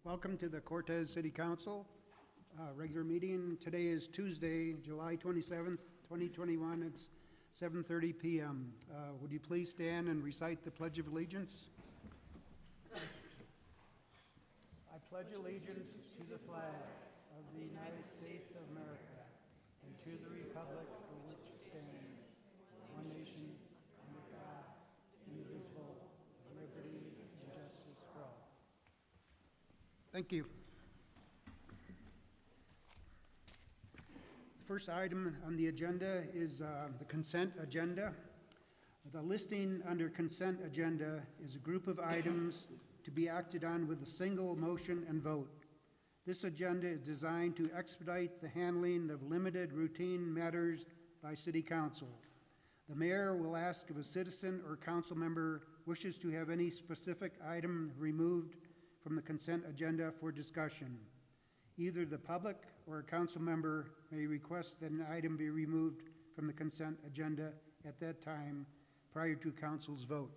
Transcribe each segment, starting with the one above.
Welcome to the Cortez City Council regular meeting. Today is Tuesday, July 27th, 2021. It's 7:30 p.m. Would you please stand and recite the Pledge of Allegiance? I pledge allegiance to the flag of the United States of America and to the republic for which it stands, one nation, under God, indivisible, with liberty and justice for all. Thank you. The first item on the agenda is the consent agenda. The listing under consent agenda is a group of items to be acted on with a single motion and vote. This agenda is designed to expedite the handling of limited routine matters by City Council. The mayor will ask if a citizen or council member wishes to have any specific item removed from the consent agenda for discussion. Either the public or a council member may request that an item be removed from the consent agenda at that time prior to council's vote.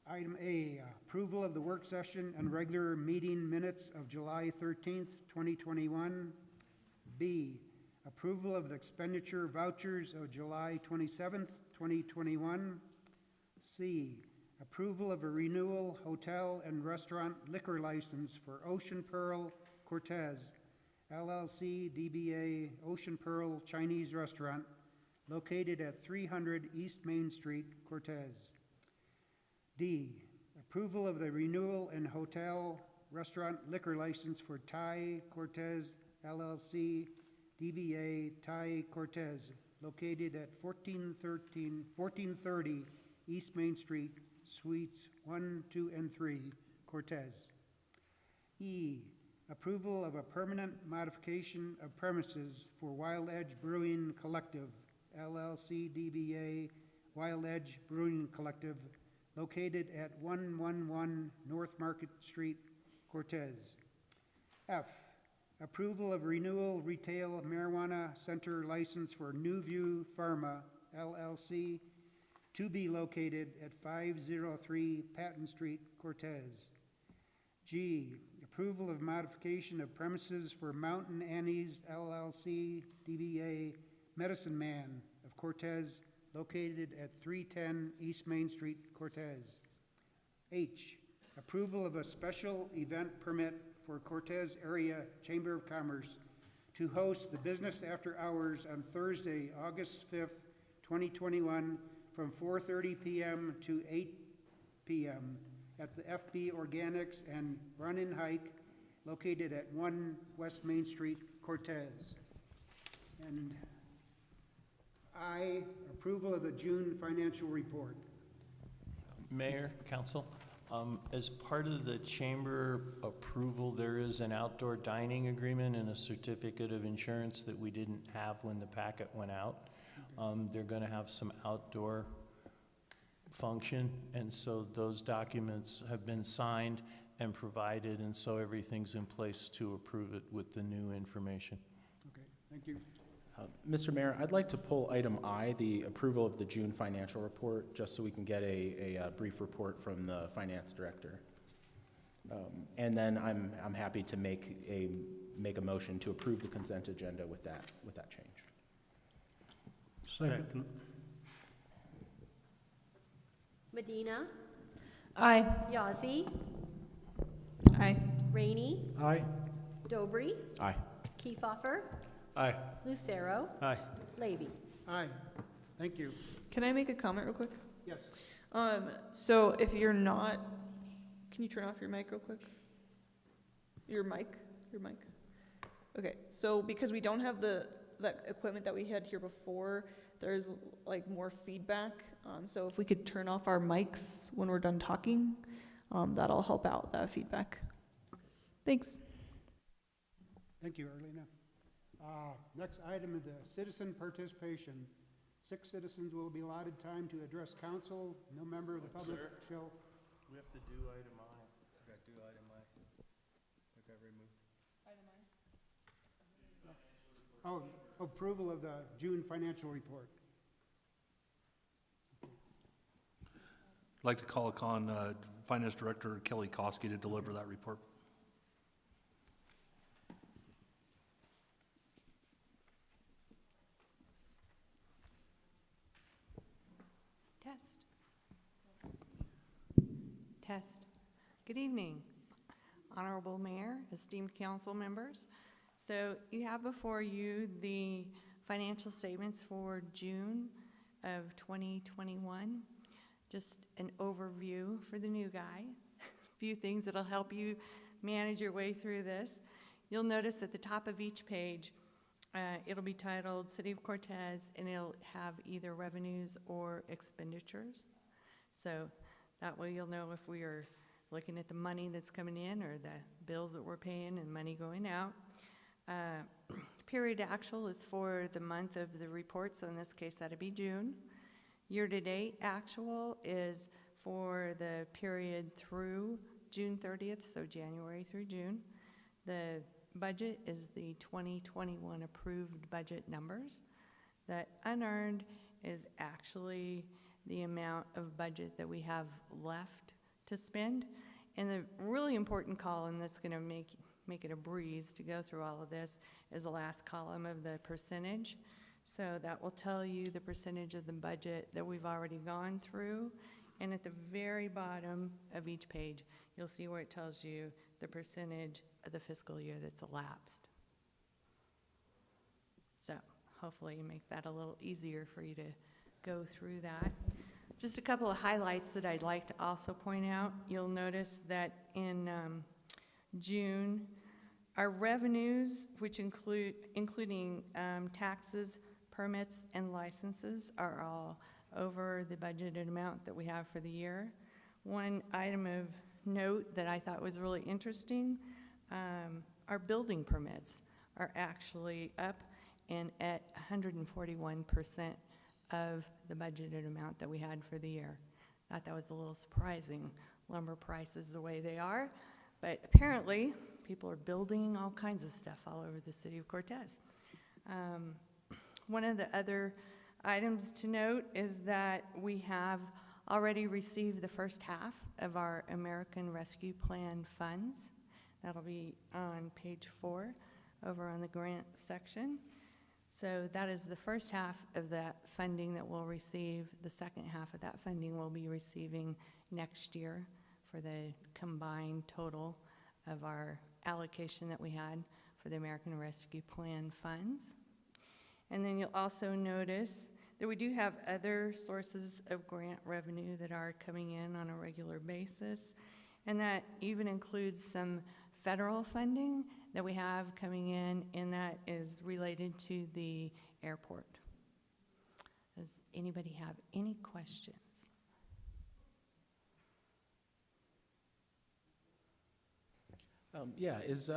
Item A, approval of the work session and regular meeting minutes of July 13th, 2021. B, approval of the expenditure vouchers of July 27th, 2021. C, approval of a renewal hotel and restaurant liquor license for Ocean Pearl Cortez, LLC DBA Ocean Pearl Chinese Restaurant, located at 300 East Main Street, Cortez. D, approval of the renewal and hotel restaurant liquor license for Thai Cortez, LLC DBA Thai Cortez, located at 1430 East Main Street, Suites 1, 2, and 3, Cortez. E, approval of a permanent modification of premises for Wild Edge Brewing Collective, LLC DBA Wild Edge Brewing Collective, located at 111 North Market Street, Cortez. F, approval of renewal retail marijuana center license for New View Pharma, LLC, to be located at 503 Patton Street, Cortez. G, approval of modification of premises for Mountain Annie's, LLC, DBA Medicine Man of Cortez, located at 310 East Main Street, Cortez. H, approval of a special event permit for Cortez Area Chamber of Commerce to host the Business After Hours on Thursday, August 5th, 2021, from 4:30 p.m. to 8 p.m. at the FB Organics and Run and Hike, located at 1 West Main Street, Cortez. And I, approval of the June financial report. Mayor, Council, as part of the chamber approval, there is an outdoor dining agreement and a certificate of insurance that we didn't have when the packet went out. They're going to have some outdoor function, and so those documents have been signed and provided, and so everything's in place to approve it with the new information. Okay, thank you. Mr. Mayor, I'd like to pull item I, the approval of the June financial report, just so we can get a brief report from the finance director. And then I'm happy to make a motion to approve the consent agenda with that change. Second. Medina. Aye. Yazzie. Aye. Rainey. Aye. Dobry. Aye. Kiefhoffer. Aye. Lucero. Aye. Levy. Aye, thank you. Can I make a comment real quick? Yes. So if you're not, can you turn off your mic real quick? Your mic? Okay, so because we don't have that equipment that we had here before, there's like more feedback. So if we could turn off our mics when we're done talking, that'll help out that feedback. Thanks. Thank you, Arlena. Next item is the citizen participation. 6 citizens will be allotted time to address council. No member of the public shall. We have to do item I. We got to do item I. That got removed. Oh, approval of the June financial report. I'd like to call upon Finance Director Kelly Koski to deliver that report. Test. Test. Good evening, Honorable Mayor, esteemed council members. So you have before you the financial statements for June of 2021. Just an overview for the new guy. A few things that'll help you manage your way through this. You'll notice at the top of each page, it'll be titled City of Cortez, and it'll have either revenues or expenditures. So that way you'll know if we are looking at the money that's coming in or the bills that we're paying and money going out. Period actual is for the month of the report, so in this case that'd be June. Year-to-date actual is for the period through June 30th, so January through June. The budget is the 2021 approved budget numbers. The unearned is actually the amount of budget that we have left to spend. And the really important column that's going to make it a breeze to go through all of this is the last column of the percentage. So that will tell you the percentage of the budget that we've already gone through. And at the very bottom of each page, you'll see where it tells you the percentage of the fiscal year that's elapsed. So hopefully make that a little easier for you to go through that. Just a couple of highlights that I'd like to also point out. You'll notice that in June, our revenues, which including taxes, permits, and licenses, are all over the budgeted amount that we have for the year. One item of note that I thought was really interesting, our building permits are actually up and at 141% of the budgeted amount that we had for the year. I thought that was a little surprising, lumber prices the way they are, but apparently people are building all kinds of stuff all over the city of Cortez. One of the other items to note is that we have already received the first half of our American Rescue Plan funds. That'll be on page 4 over on the grant section. So that is the first half of that funding that we'll receive. The second half of that funding we'll be receiving next year for the combined total of our allocation that we had for the American Rescue Plan funds. And then you'll also notice that we do have other sources of grant revenue that are coming in on a regular basis, and that even includes some federal funding that we have coming in, and that is related to the airport. Does anybody have any questions? Yeah, is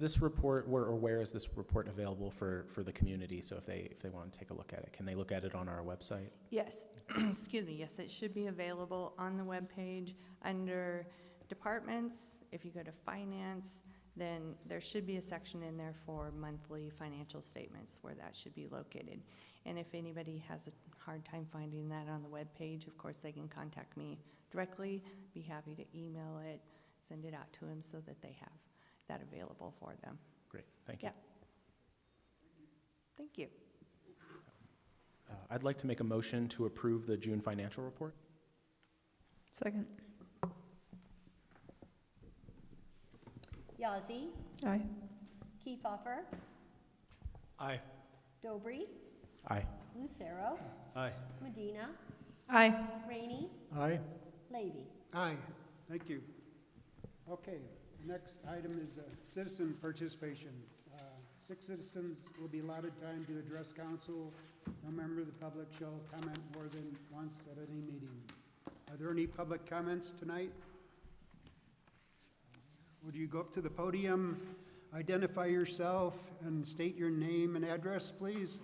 this report, or where is this report available for the community? So if they want to take a look at it, can they look at it on our website? Yes, excuse me, yes, it should be available on the webpage under departments. If you go to finance, then there should be a section in there for monthly financial statements where that should be located. And if anybody has a hard time finding that on the webpage, of course they can contact me directly. Be happy to email it, send it out to them so that they have that available for them. Great, thank you. Yeah. Thank you. I'd like to make a motion to approve the June financial report. Second. Yazzie, Aye. Kiefhoffer, Aye. Dobry, Aye. Lucero, Aye. Medina, Aye. Rainey, Aye. Levy. Aye, thank you. Okay, next item is citizen participation. 6 citizens will be allotted time to address council. No member of the public shall comment more than once at any meeting. Are there any public comments tonight? Would you go up to the podium, identify yourself, and state your name and address, please?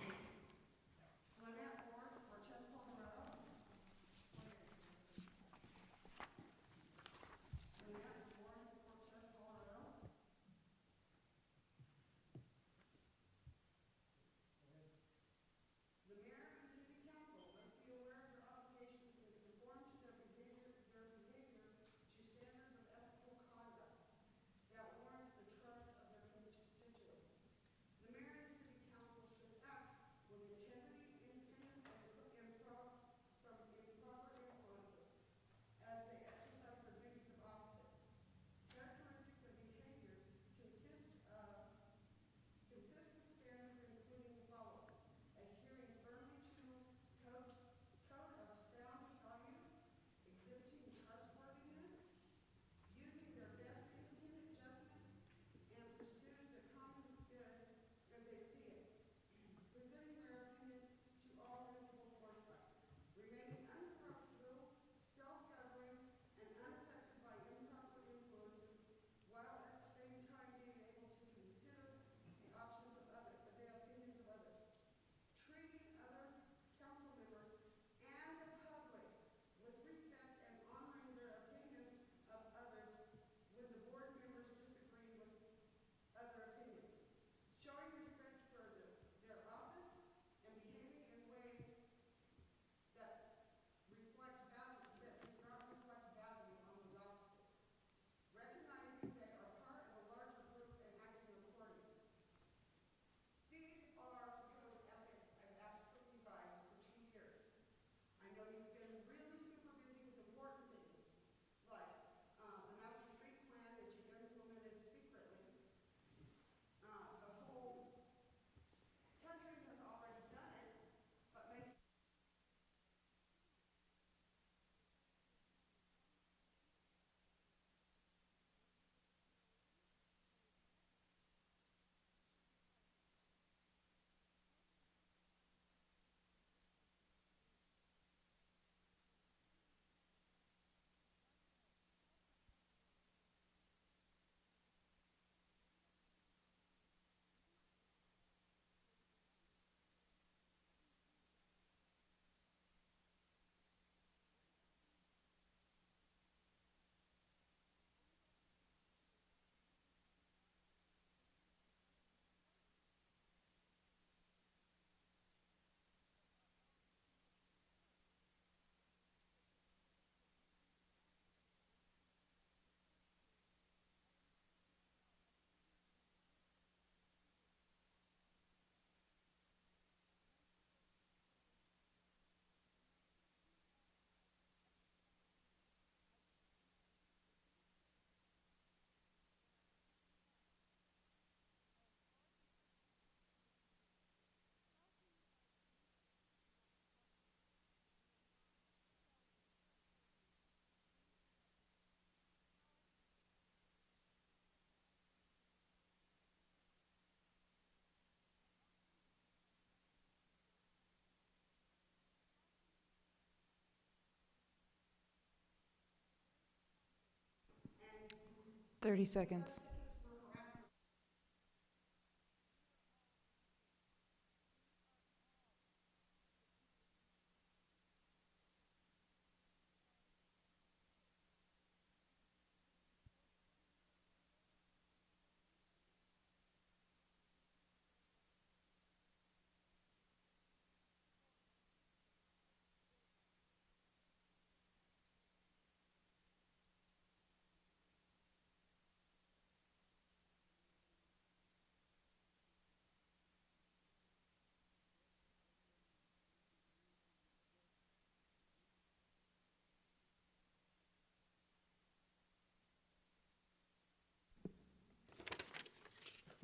30 seconds.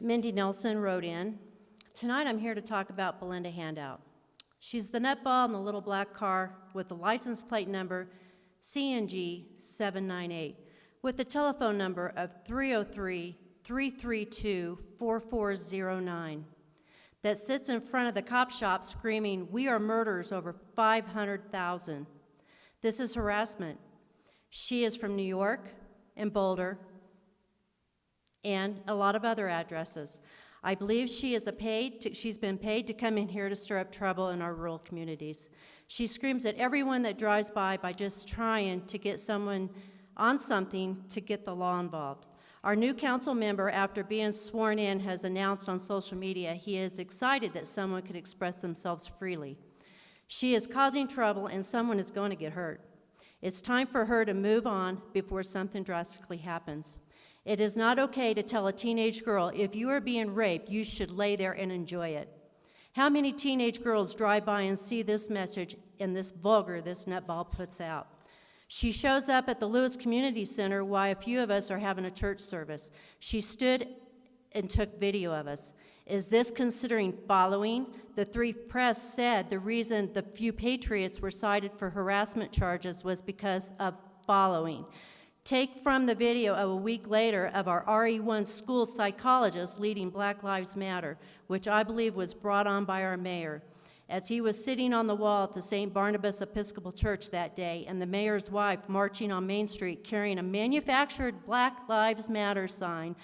Mindy Nelson wrote in, "Tonight I'm here to talk about Belinda Handout. She's the nutball in the little black car with the license plate number CNG 798 with the telephone number of 303-332-4409 that sits in front of the cop shop screaming, 'We are murders over 500,000. This is harassment. She is from New York and Boulder and a lot of other addresses. I believe she's been paid to come in here to stir up trouble in our rural communities. She screams at everyone that drives by just trying to get someone on something to get the law involved. Our new council member, after being sworn in, has announced on social media he is excited that someone could express themselves freely. She is causing trouble and someone is going to get hurt. It's time for her to move on before something drastically happens. It is not okay to tell a teenage girl, if you are being raped, you should lay there and enjoy it. How many teenage girls drive by and see this message and this vulgar this nutball puts out? She shows up at the Lewis Community Center while a few of us are having a church service. She stood and took video of us. Is this considering following? The Free Press said the reason the few patriots were cited for harassment charges was because of following. Take from the video of a week later of our RE1 school psychologist leading Black Lives Matter, which I believe was brought on by our mayor, as he was sitting on the wall at the St. Barnabas Episcopal Church that day, and the mayor's wife marching on Main Street carrying a manufactured Black Lives Matter sign,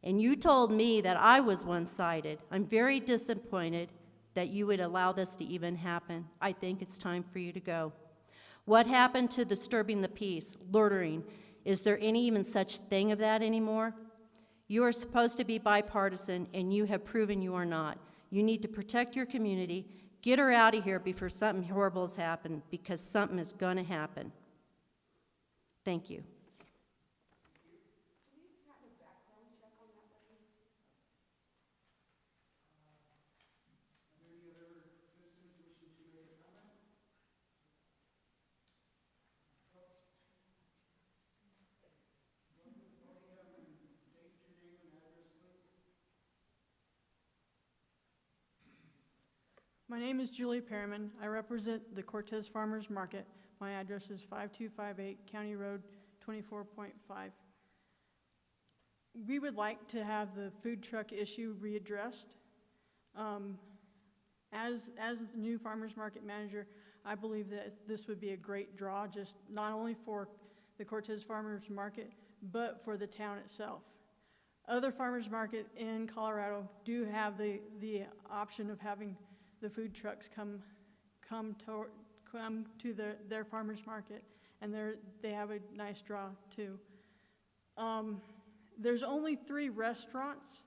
and you told me that I was one-sided. I'm very disappointed that you would allow this to even happen. I think it's time for you to go. What happened to disturbing the peace, loitering? Is there any even such thing of that anymore? You are supposed to be bipartisan, and you have proven you are not. You need to protect your community. Get her out of here before something horrible has happened, because something is going to happen. Thank you. My name is Julie Perriman. I represent the Cortez Farmers Market. My address is 5258 County Road 24.5. We would like to have the food truck issue readdressed. As the new farmers market manager, I believe that this would be a great draw, just not only for the Cortez Farmers Market, but for the town itself. Other farmers market in Colorado do have the option of having the food trucks come to their farmers market, and they have a nice draw too. There's only 3 restaurants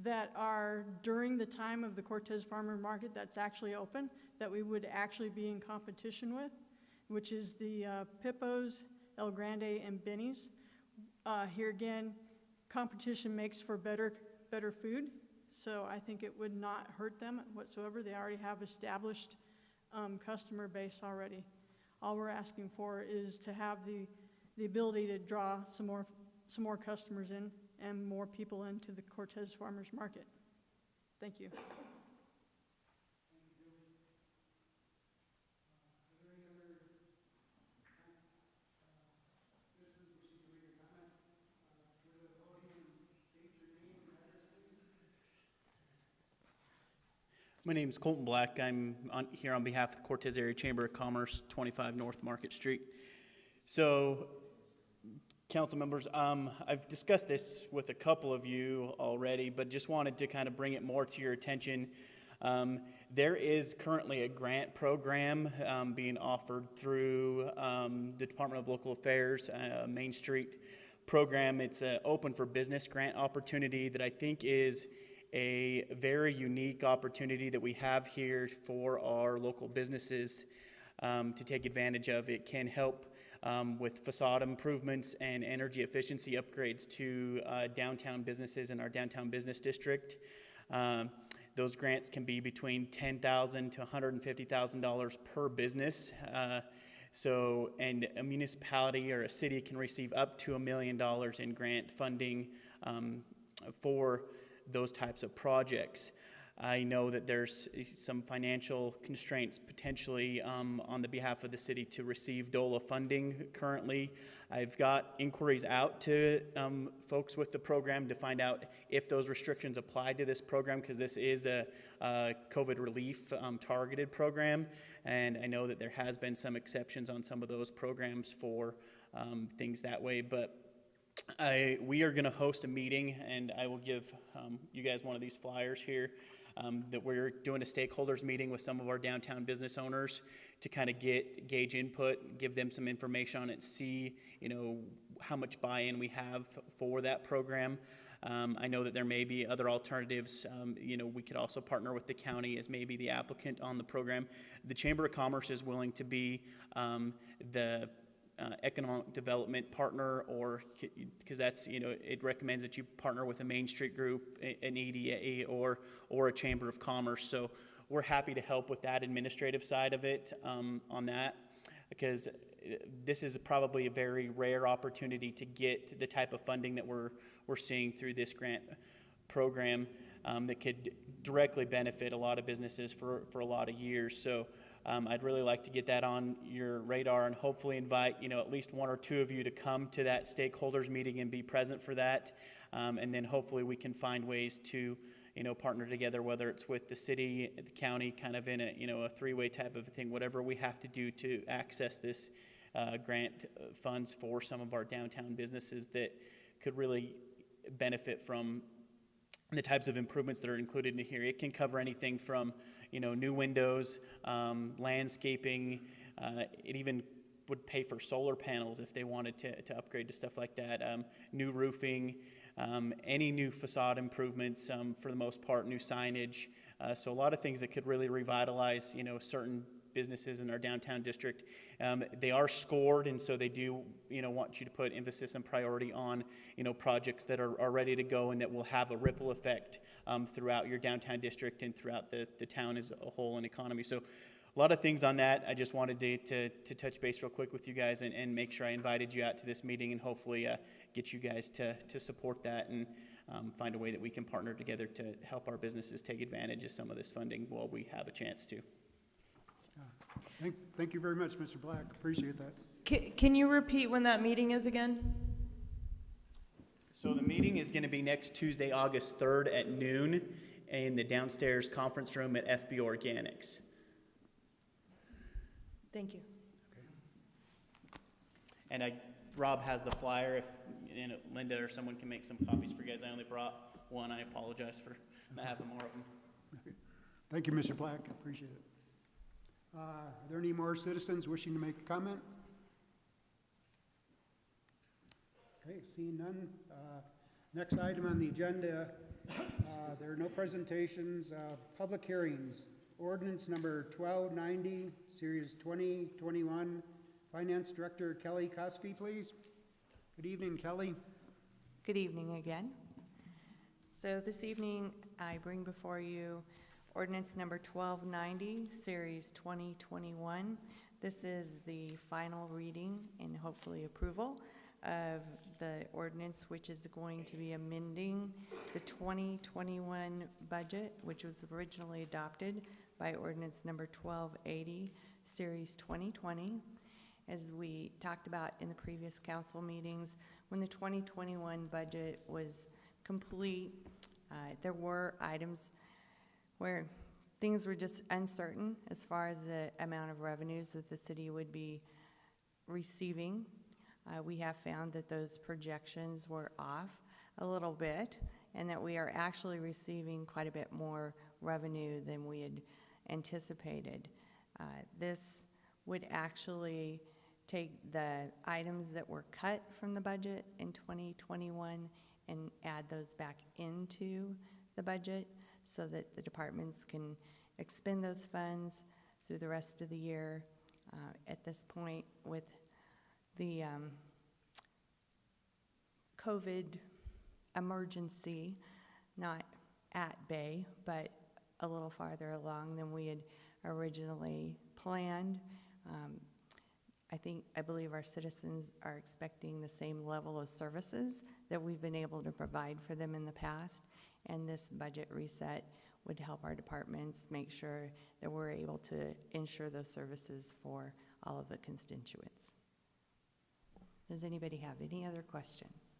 that are during the time of the Cortez Farmer Market that's actually open that we would actually be in competition with, which is the Pippo's, El Grande, and Benny's. Here again, competition makes for better food. So I think it would not hurt them whatsoever. They already have established customer base already. All we're asking for is to have the ability to draw some more customers in and more people into the Cortez Farmers Market. Thank you. My name is Colton Black. I'm here on behalf of the Cortez Area Chamber of Commerce, 25 North Market Street. So council members. I've discussed this with a couple of you already, but just wanted to kind of bring it more to your attention. There is currently a grant program being offered through the Department of Local Affairs, Main Street program. It's an open for business grant opportunity that I think is a very unique opportunity that we have here for our local businesses to take advantage of. It can help with facade improvements and energy efficiency upgrades to downtown businesses in our downtown business district. Those grants can be between $10,000 to $150,000 per business. And a municipality or a city can receive up to $1 million in grant funding for those types of projects. I know that there's some financial constraints potentially on the behalf of the city to receive DOLA funding currently. I've got inquiries out to folks with the program to find out if those restrictions apply to this program, because this is a COVID relief targeted program, and I know that there has been some exceptions on some of those programs for things that way, but we are going to host a meeting, and I will give you guys one of these flyers here. That we're doing a stakeholders meeting with some of our downtown business owners to kind of gauge input, give them some information on it, see, how much buy-in we have for that program. I know that there may be other alternatives. We could also partner with the county as maybe the applicant on the program. The Chamber of Commerce is willing to be the economic development partner, or because that's, it recommends that you partner with a Main Street group, an EDA, or a Chamber of Commerce. So we're happy to help with that administrative side of it on that, because this is probably a very rare opportunity to get the type of funding that we're seeing through this grant program that could directly benefit a lot of businesses for a lot of years. So I'd really like to get that on your radar and hopefully invite, at least one or two of you to come to that stakeholders meeting and be present for that. And then hopefully we can find ways to, partner together, whether it's with the city, the county, kind of in a three-way type of thing, whatever we have to do to access this grant funds for some of our downtown businesses that could really benefit from the types of improvements that are included in here. It can cover anything from, new windows, landscaping. It even would pay for solar panels if they wanted to upgrade to stuff like that. New roofing, any new facade improvements, for the most part, new signage. So a lot of things that could really revitalize, certain businesses in our downtown district. They are scored, and so they do, want you to put emphasis and priority on, projects that are ready to go and that will have a ripple effect throughout your downtown district and throughout the town as a whole and economy. So a lot of things on that. I just wanted to touch base real quick with you guys and make sure I invited you out to this meeting and hopefully get you guys to support that and find a way that we can partner together to help our businesses take advantage of some of this funding while we have a chance to. Thank you very much, Mr. Black. Appreciate that. Can you repeat when that meeting is again? So the meeting is going to be next Tuesday, August 3rd at noon in the downstairs conference room at FB Organics. Thank you. Okay. And Rob has the flyer. If Linda or someone can make some copies for you guys. I only brought one. I apologize for not having more of them. Okay. Thank you, Mr. Black. Appreciate it. Are there any more citizens wishing to make a comment? Okay, seeing none. Next item on the agenda, there are no presentations. Public hearings. Ordinance number 1290, Series 2021. Finance Director Kelly Koski, please. Good evening, Kelly. Good evening again. So this evening, I bring before you ordinance number 1290, Series 2021. This is the final reading and hopefully approval of the ordinance, which is going to be amending the 2021 budget, which was originally adopted by ordinance number 1280, Series 2020. As we talked about in the previous council meetings, when the 2021 budget was complete, there were items where things were just uncertain as far as the amount of revenues that the city would be receiving. We have found that those projections were off a little bit, and that we are actually receiving quite a bit more revenue than we had anticipated. This would actually take the items that were cut from the budget in 2021 and add those back into the budget so that the departments can expend those funds through the rest of the year. At this point, with the COVID emergency, not at bay, but a little farther along than we had originally planned. I believe our citizens are expecting the same level of services that we've been able to provide for them in the past, and this budget reset would help our departments make sure that we're able to ensure those services for all of the constituents. Does anybody have any other questions?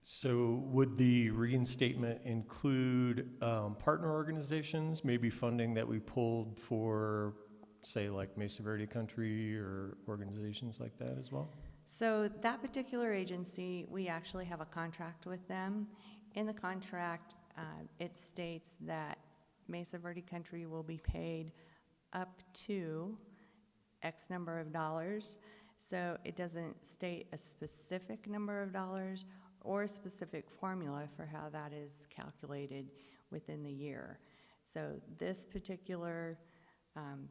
So would the reinstatement include partner organizations, maybe funding that we pulled for, say, like Mesa Verde Country or organizations like that as well? So that particular agency, we actually have a contract with them. In the contract, it states that Mesa Verde Country will be paid up to X number of dollars. So it doesn't state a specific number of dollars or a specific formula for how that is calculated within the year. So this particular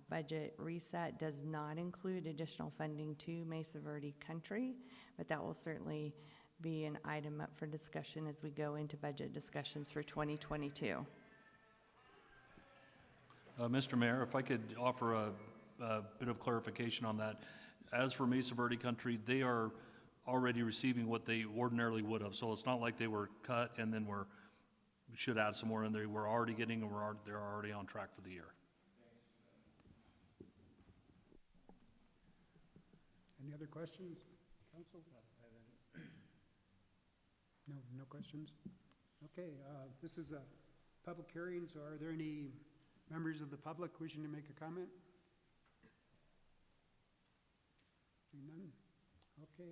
budget reset does not include additional funding to Mesa Verde Country, but that will certainly be an item up for discussion as we go into budget discussions for 2022. Mr. Mayor, if I could offer a bit of clarification on that. As for Mesa Verde Country, they are already receiving what they ordinarily would have. So it's not like they were cut and then we should add some more in there. We're already getting, and they're already on track for the year. Any other questions, council? No questions? Okay, this is a public hearing, so are there any members of the public wishing to make a comment? Seeing none? Okay,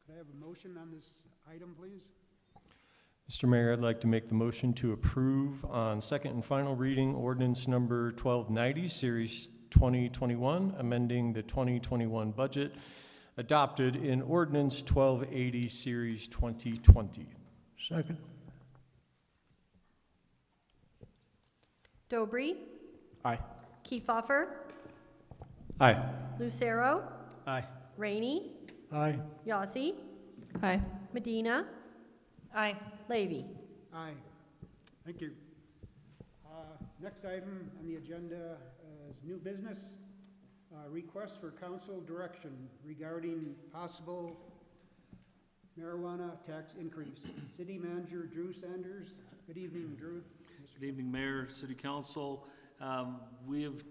could I have a motion on this item, please? Mr. Mayor, I'd like to make the motion to approve on second and final reading ordinance number 1290, Series 2021, amending the 2021 budget, adopted in ordinance 1280, Series 2020. Second. Dobry, Aye. Kiefhoffer, Aye. Lucero, Aye. Rainey, Aye. Yazzie, Aye. Medina, Aye. Levy. Aye. Thank you. Next item on the agenda is new business. Request for council direction regarding possible marijuana tax increase. City Manager Drew Sanders. Good evening, Drew. Good evening, Mayor, City Council. We have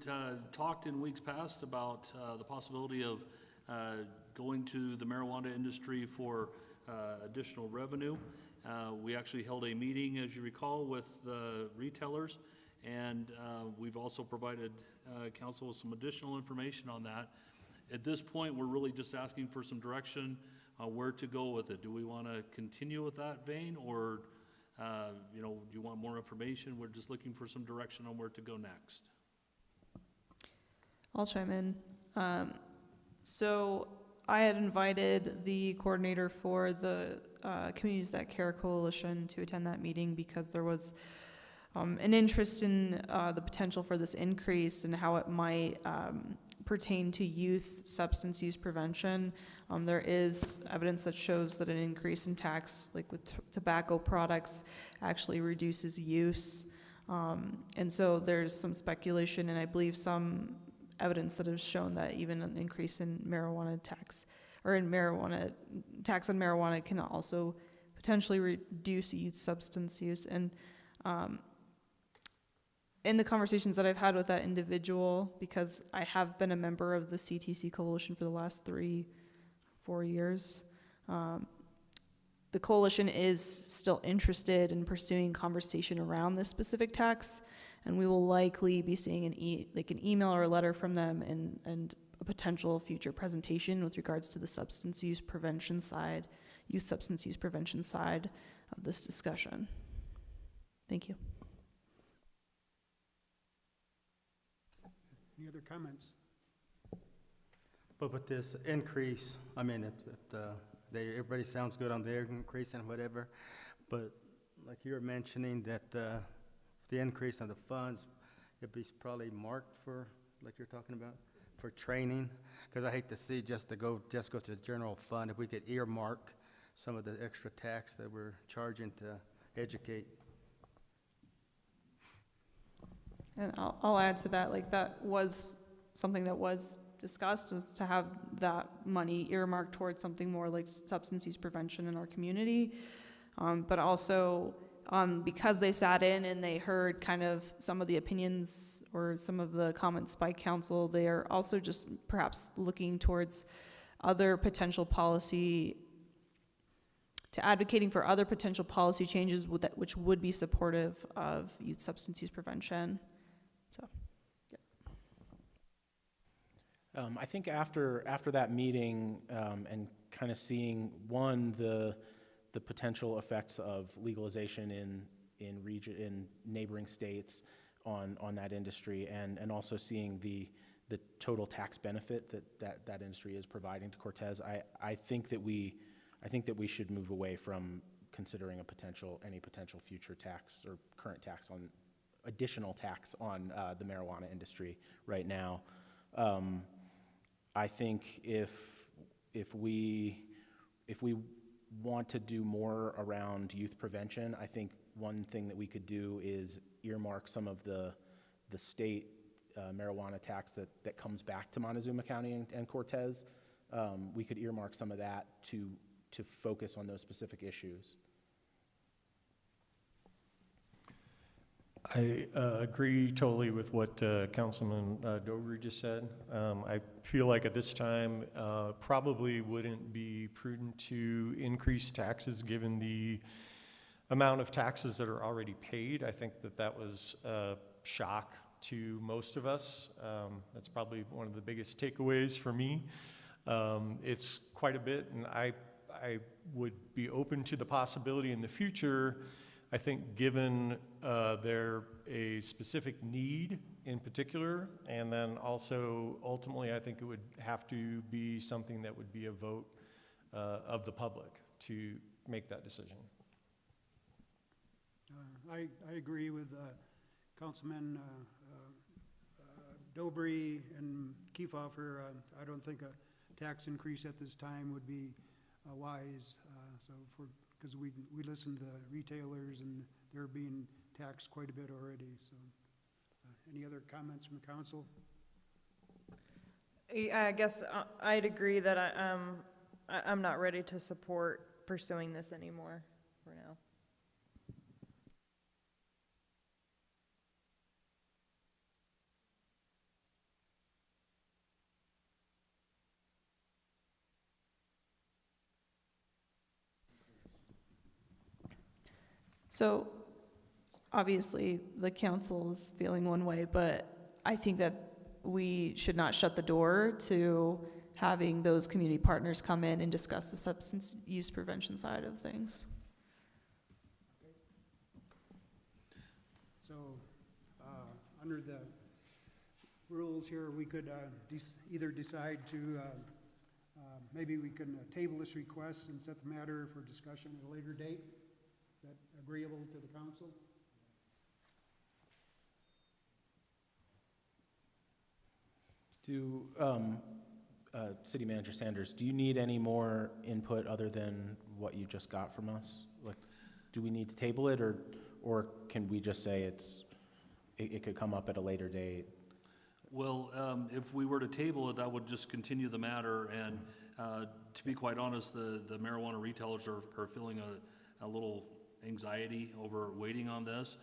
talked in weeks past about the possibility of going to the marijuana industry for additional revenue. We actually held a meeting, as you recall, with the retailers, and we've also provided council with some additional information on that. At this point, we're really just asking for some direction on where to go with it. Do we want to continue with that vein, or do you want more information? We're just looking for some direction on where to go next. I'll chime in. So I had invited the coordinator for the Communities That Care Coalition to attend that meeting because there was an interest in the potential for this increase and how it might pertain to youth substance use prevention. There is evidence that shows that an increase in tax, like with tobacco products, actually reduces use. And so there's some speculation, and I believe some evidence that has shown that even an increase in marijuana tax, or in marijuana, tax on marijuana can also potentially reduce youth substance use. And in the conversations that I've had with that individual, because I have been a member of the CTC Coalition for the last 3-4 years, the coalition is still interested in pursuing conversation around this specific tax, and we will likely be seeing an email or a letter from them and a potential future presentation with regards to the substance use prevention side, youth substance use prevention side of this discussion. Thank you. Any other comments? But with this increase, I mean, if everybody sounds good on the increase and whatever, but like you were mentioning that the increase on the funds, it'd be probably marked for, like you're talking about, for training, because I hate to see just go to the general fund. If we could earmark some of the extra tax that we're charging to educate. And I'll add to that, like that was something that was discussed, is to have that money earmarked towards something more like substance use prevention in our community. But also, because they sat in and they heard kind of some of the opinions or some of the comments by council, they are also just perhaps looking towards other potential policy, to advocating for other potential policy changes which would be supportive of youth substance use prevention. So, yeah. I think after that meeting and kind of seeing the potential effects of legalization in neighboring states on that industry, and also seeing the total tax benefit that industry is providing to Cortez, I think that we should move away from considering any potential future tax or current tax on additional tax on the marijuana industry right now. I think if we want to do more around youth prevention, I think one thing that we could do is earmark some of the state marijuana tax that comes back to Montezuma County and Cortez. We could earmark some of that to focus on those specific issues. I agree totally with what Councilman Dover just said. I feel like at this time probably wouldn't be prudent to increase taxes given the amount of taxes that are already paid. I think that was a shock to most of us. That's probably one of the biggest takeaways for me. It's quite a bit, and I would be open to the possibility in the future. I think given there a specific need in particular, and then also ultimately I think it would have to be something that would be a vote of the public to make that decision. I agree with Councilman Dobry and Kiefhofer. I don't think a tax increase at this time would be wise. Because we listen to the retailers and they're being taxed quite a bit already. So, any other comments from the council? I guess I'd agree that I'm not ready to support pursuing this anymore for now. So obviously the council is feeling one way, but I think that we should not shut the door to having those community partners come in and discuss the substance use prevention side of things. So under the rules here, we could either decide to maybe we can table this request and set the matter for discussion at a later date. Is that agreeable to the council? City Manager Sanders, do you need any more input other than what you just got from us? Like, do we need to table it, or can we just say it could come up at a later date? Well, if we were to table it, that would just continue the matter, and to be quite honest, the marijuana retailers are feeling a little anxiety over waiting on this,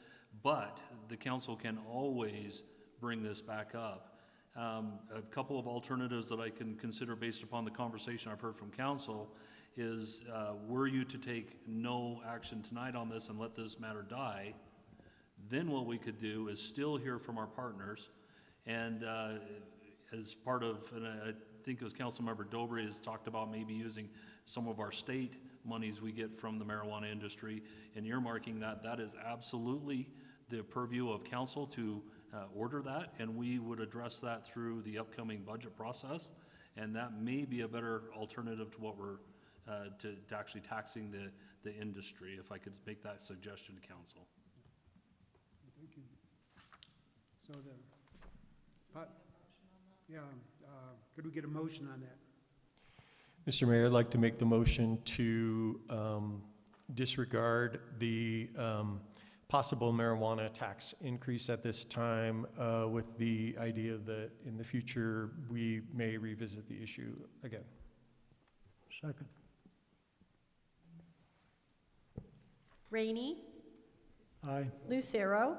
but the council can always bring this back up. A couple of alternatives that I can consider based upon the conversation I've heard from council is, were you to take no action tonight on this and let this matter die, then what we could do is still hear from our partners, and as part of, and I think it was Councilmember Dobry has talked about maybe using some of our state monies we get from the marijuana industry and earmarking that. That is absolutely the purview of council to order that, and we would address that through the upcoming budget process. And that may be a better alternative to what we're, to actually taxing the industry, if I could make that suggestion to council. Thank you. So could we get a motion on that? Mr. Mayor, I'd like to make the motion to disregard the possible marijuana tax increase at this time with the idea that in the future we may revisit the issue again. Second. Rainey. Aye. Lucero.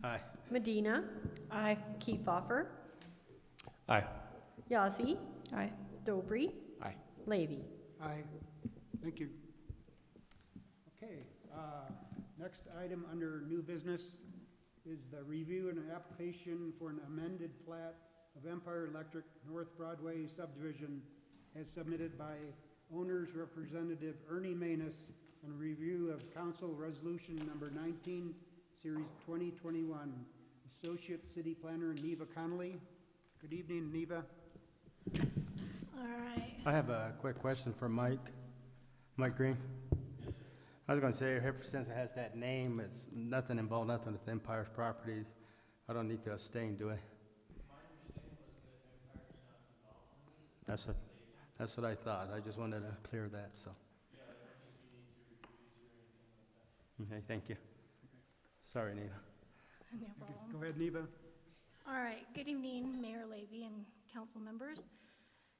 Aye. Medina. Aye. Kiefhoffer. Aye. Yazzie. Aye. Dobry. Aye. Levy. Aye. Thank you. Okay, next item under new business is the review and an application for an amended plat of Empire Electric North Broadway subdivision as submitted by owner's representative Ernie Manus and review of council resolution number 19, series 2021. Associate City Planner Neva Connolly. Good evening, Neva. All right. I have a quick question for Mike. Mike Green? I was gonna say, ever since it has that name, it's nothing involved, nothing with Empire's properties. I don't need to abstain, do I? That's what I thought. I just wanted to clear that, so. Okay, thank you. Sorry, Neva. No problem. Go ahead, Neva. All right. Good evening, Mayor Levy and council members.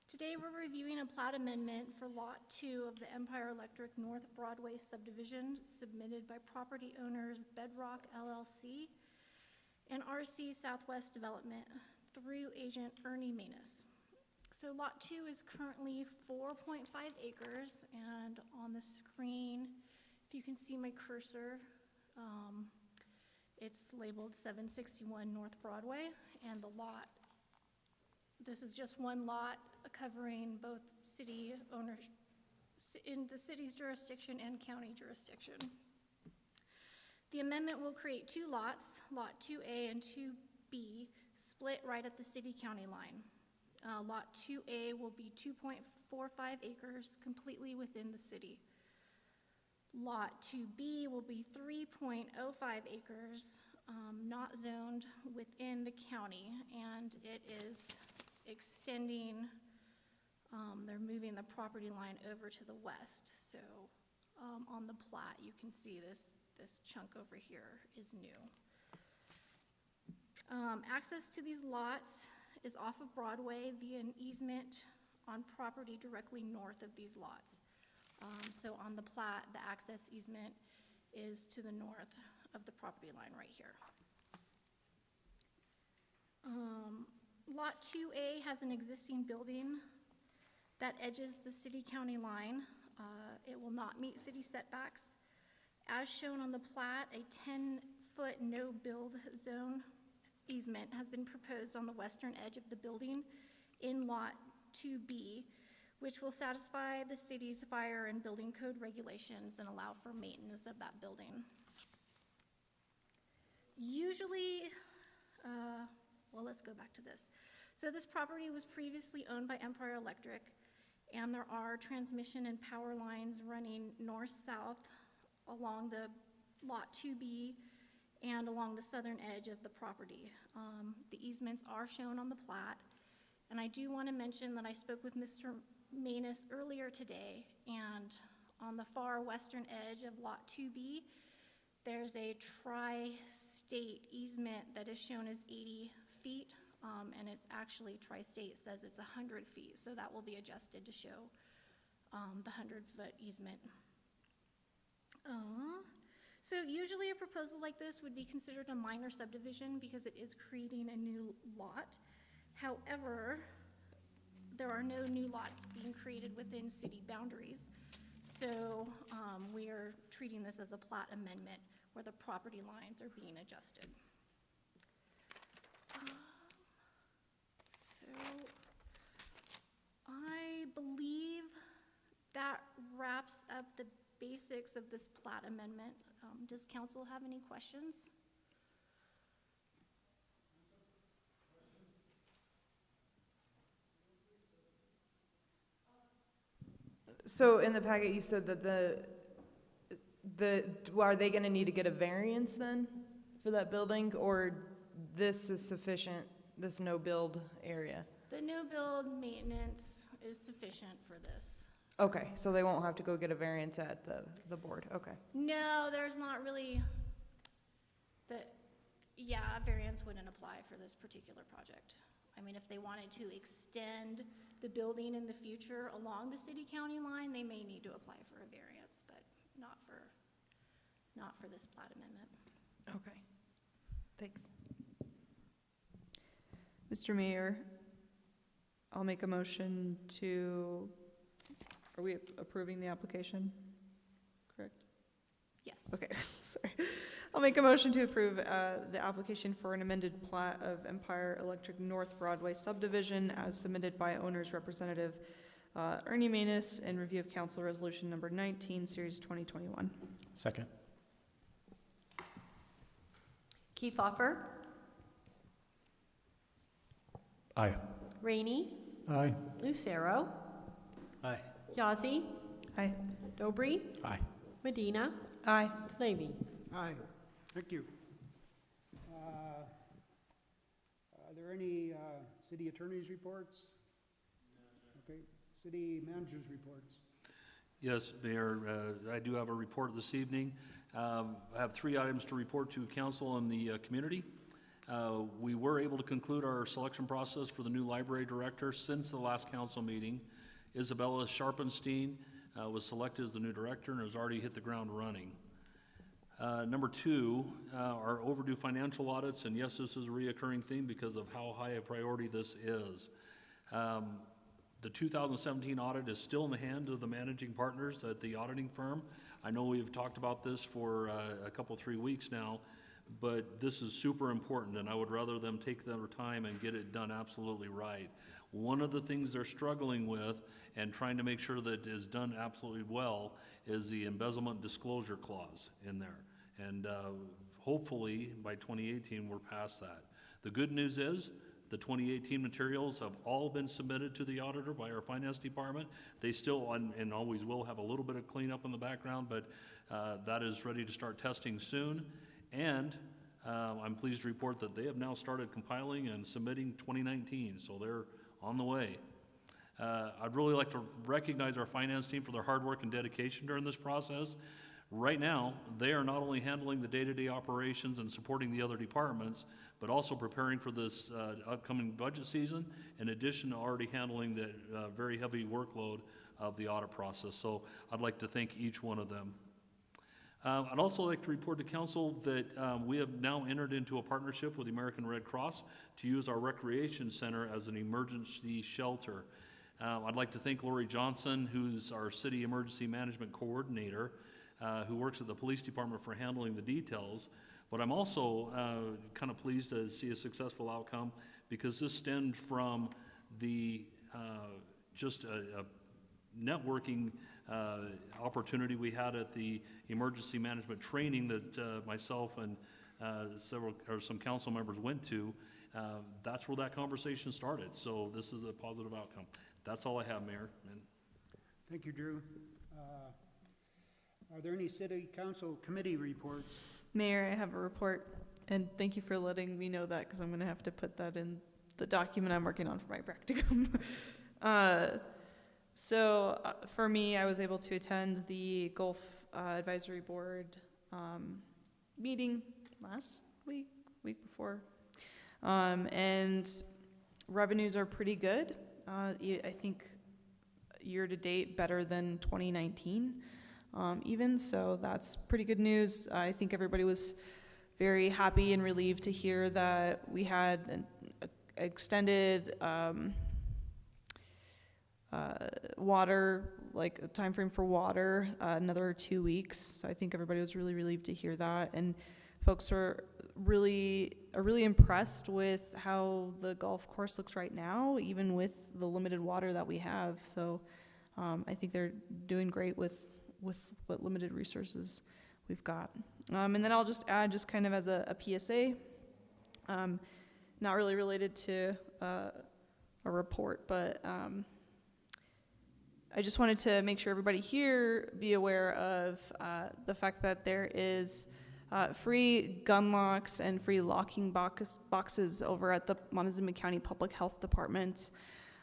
Today, we're reviewing a plat amendment for Lot 2 of the Empire Electric North Broadway subdivision submitted by property owners Bedrock LLC and RC Southwest Development through agent Ernie Manus. So Lot 2 is currently 4.5 acres, and on the screen, if you can see my cursor, it's labeled 761 North Broadway, and the lot, this is just one lot covering both city owners in the city's jurisdiction and county jurisdiction. The amendment will create two lots, Lot 2A and 2B, split right at the city-county line. Lot 2A will be 2.45 acres completely within the city. Lot 2B will be 3.05 acres, not zoned within the county, and it is extending, they're moving the property line over to the west. So on the plat, you can see this chunk over here is new. Access to these lots is off of Broadway via an easement on property directly north of these lots. So on the plat, the access easement is to the north of the property line right here. Lot 2A has an existing building that edges the city-county line. It will not meet city setbacks. As shown on the plat, a 10-foot no-build zone easement has been proposed on the western edge of the building in Lot 2B, which will satisfy the city's fire and building code regulations and allow for maintenance of that building. Usually, well, let's go back to this. So this property was previously owned by Empire Electric, and there are transmission and power lines running north-south along the Lot 2B and along the southern edge of the property. The easements are shown on the plat, and I do want to mention that I spoke with Mr. Manus earlier today, and on the far western edge of Lot 2B, there's a tri-state easement that is shown as 80 feet, and it's actually tri-state, says it's 100 feet, so that will be adjusted to show the 100-foot easement. So usually a proposal like this would be considered a minor subdivision because it is creating a new lot. However, there are no new lots being created within city boundaries. So we are treating this as a plat amendment where the property lines are being adjusted. I believe that wraps up the basics of this plat amendment. Does council have any questions? So in the packet, you said that are they gonna need to get a variance then for that building, or this is sufficient, this no-build area? The new build maintenance is sufficient for this. Okay, so they won't have to go get a variance at the board, okay. No, there's not really, a variance wouldn't apply for this particular project. I mean, if they wanted to extend the building in the future along the city-county line, they may need to apply for a variance, but not for this plat amendment. Okay, thanks. Mr. Mayor, I'll make a motion to, are we approving the application? Correct? Yes. Okay, sorry. I'll make a motion to approve the application for an amended plat of Empire Electric North Broadway subdivision as submitted by owner's representative Ernie Manus in review of council resolution number 19, series 2021. Second. Kiefhoffer. Aye. Rainey. Aye. Lucero. Aye. Yazzie. Aye. Dobry. Aye. Medina. Aye. Levy. Aye. Thank you. Are there any city attorney's reports? Okay. City managers' reports. Yes, Mayor, I do have a report this evening. I have 3 items to report to council and the community. We were able to conclude our selection process for the new library director since the last council meeting. Isabella Sharpenstein was selected as the new director and has already hit the ground running. Number 2, our overdue financial audits, and yes, this is a reoccurring theme because of how high a priority this is. The 2017 audit is still in the hands of the managing partners at the auditing firm. I know we've talked about this for a couple, 3 weeks now, but this is super important, and I would rather them take their time and get it done absolutely right. One of the things they're struggling with and trying to make sure that it is done absolutely well is the embezzlement disclosure clause in there. And hopefully by 2018 we're past that. The good news is the 2018 materials have all been submitted to the auditor by our finance department. They still, and always will, have a little bit of cleanup in the background, but that is ready to start testing soon. And I'm pleased to report that they have now started compiling and submitting 2019, so they're on the way. I'd really like to recognize our finance team for their hard work and dedication during this process. Right now, they are not only handling the day-to-day operations and supporting the other departments, but also preparing for this upcoming budget season, in addition to already handling the very heavy workload of the audit process. So I'd like to thank each one of them. I'd also like to report to council that we have now entered into a partnership with the American Red Cross to use our recreation center as an emergency shelter. I'd like to thank Lori Johnson, who's our city emergency management coordinator, who works at the police department for handling the details. But I'm also kind of pleased to see a successful outcome because this stemmed from the just a networking opportunity we had at the emergency management training that myself and some council members went to. That's where that conversation started. So this is a positive outcome. That's all I have, Mayor. Thank you, Drew. Are there any city council committee reports? Mayor, I have a report, and thank you for letting me know that because I'm going to have to put that in the document I'm working on for my practicum. For me, I was able to attend the Gulf Advisory Board meeting last week before, and revenues are pretty good. I think year-to-date better than 2019. Even, so that's pretty good news. I think everybody was very happy and relieved to hear that we had an extended water, like a time frame for water, another 2 weeks. So I think everybody was really relieved to hear that, and folks were are really impressed with how the golf course looks right now, even with the limited water that we have. So I think they're doing great with what limited resources we've got. And then I'll just add, just kind of as a PSA, not really related to a report, but I just wanted to make sure everybody here be aware of the fact that there is free gun locks and free locking boxes over at the Montezuma County Public Health Department.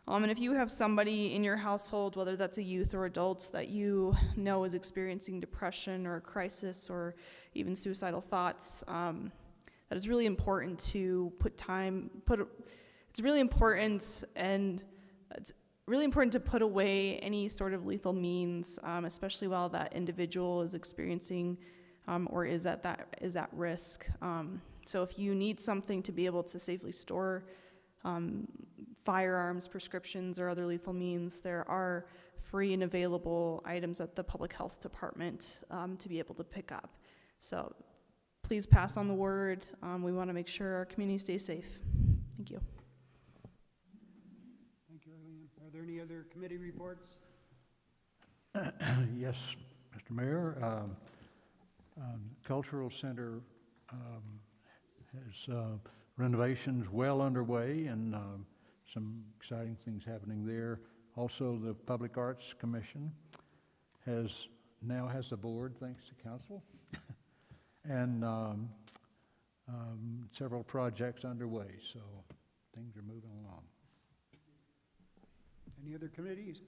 And if you have somebody in your household, whether that's a youth or adults, that you know is experiencing depression or a crisis or even suicidal thoughts, that is really important to it's really important, and it's really important to put away any sort of lethal means, especially while that individual is experiencing or is at risk. So if you need something to be able to safely store firearms, prescriptions, or other lethal means, there are free and available items at the Public Health Department to be able to pick up. So please pass on the word. We want to make sure our community stays safe. Thank you. Thank you, Arlene. Are there any other committee reports? Yes, Mr. Mayor. Cultural Center has renovations well underway, and some exciting things happening there. Also, the Public Arts Commission now has a board, thanks to council, and several projects underway, so things are moving along. Any other committees?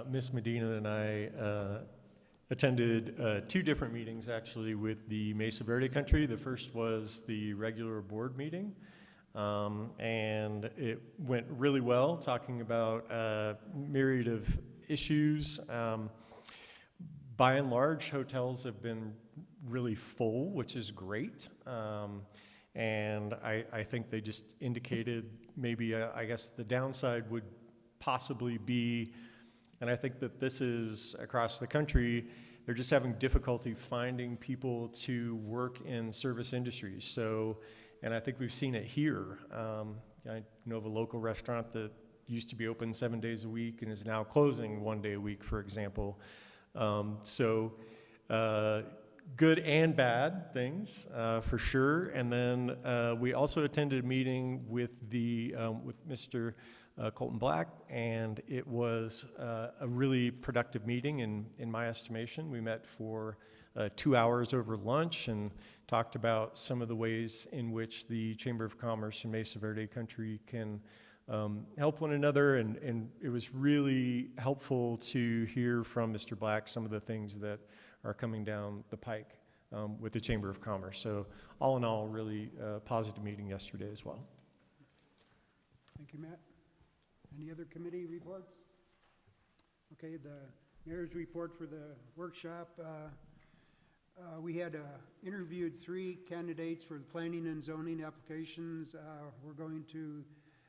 Ms. Medina and I attended 2 different meetings, actually, with the Mesa Verde Country. The first was the regular board meeting, and it went really well, talking about a myriad of issues. By and large, hotels have been really full, which is great, and I think they just indicated maybe, I guess the downside would possibly be, and I think that this is across the country, they're just having difficulty finding people to work in service industries. So, and I think we've seen it here. I know of a local restaurant that used to be open 7 days a week and is now closing 1 day a week, for example. Good and bad things, for sure. And then we also attended a meeting with with Mr. Colton Black, and it was a really productive meeting in my estimation. We met for 2 hours over lunch and talked about some of the ways in which the Chamber of Commerce and Mesa Verde Country can help one another, and it was really helpful to hear from Mr. Black some of the things that are coming down the pike with the Chamber of Commerce. So all in all, really positive meeting yesterday as well. Thank you, Matt. Any other committee reports? Okay, the mayor's report for the workshop. We had interviewed 3 candidates for the planning and zoning applications. We're going to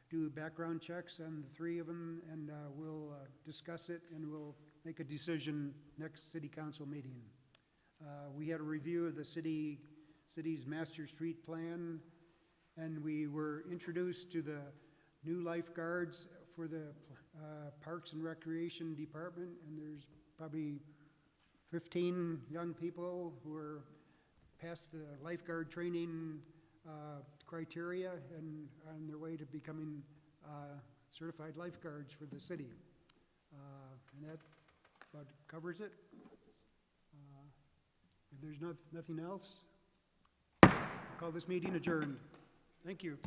do background checks on the 3 of them, and we'll discuss it, and we'll make a decision next city council meeting. We had a review of the city's master street plan, and we were introduced to the new lifeguards for the Parks and Recreation Department, and there's probably 15 young people who are past the lifeguard training criteria and on their way to becoming certified lifeguards for the city. And that about covers it. If there's nothing else, I'll call this meeting adjourned. Thank you.